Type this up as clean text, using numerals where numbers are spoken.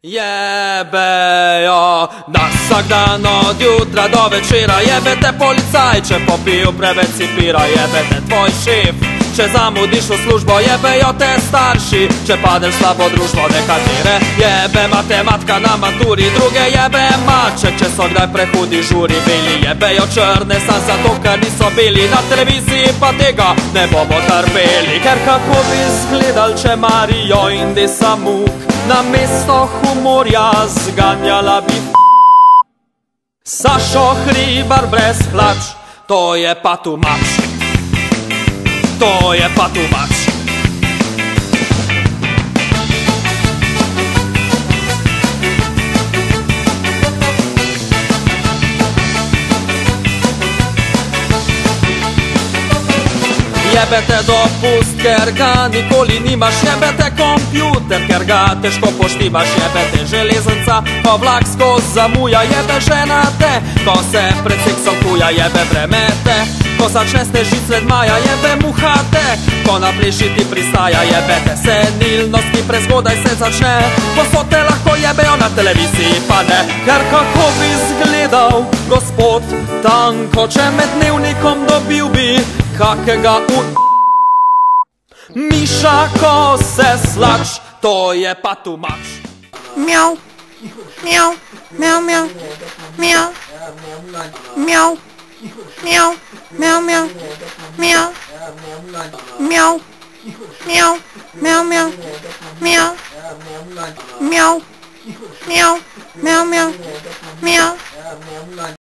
Jebejo, da vsak dan od jutra do večera. Jebete policaj, če popiju preveč cipira. Jebete tvoj šef, če zamudiš v službo. Jebejo te starši, če padeš slabo družbo. Nekatere jebe matematika na maturi, druge jebe maček, če so kdaj prehudi žuri bili. Jebejo črne sam zato, ker niso bili na televiziji, pa tega ne bomo trpeli. Ker kako bi izgledal, če Marijo in Desa Muk na mesto humorja zganjala bi Sašo Hribar brez hlač. To je pa too much. To je pa too much. Jebete dopust, ker ga nikoli nimaš. Jebete kompjuter, ker ga težko poštimaš. Jebete železnica, ko vlak skoz zamuja. Jebe žena te, ko se pred seksom kuja. Jebe vremete, ko začne snežit sred maja. Jebe muhate, ko na pleši ti pristaja. Jebete senilnost, ki prezgodaj se začne. Posod te lahko jebejo, na televiziji pa ne. Ker kako bi izgledal gospod Tanko, če med dnevnikom dobil bi kakega miša, ko se slač. To je pa too much. Mjau, mjau, mjau, mjau, mjau, mjau, mjau, mjau, mjau, mjau, mjau, mjau, mjau, mjau, mjau, mjau, mjau, mjau, mjau, mjau.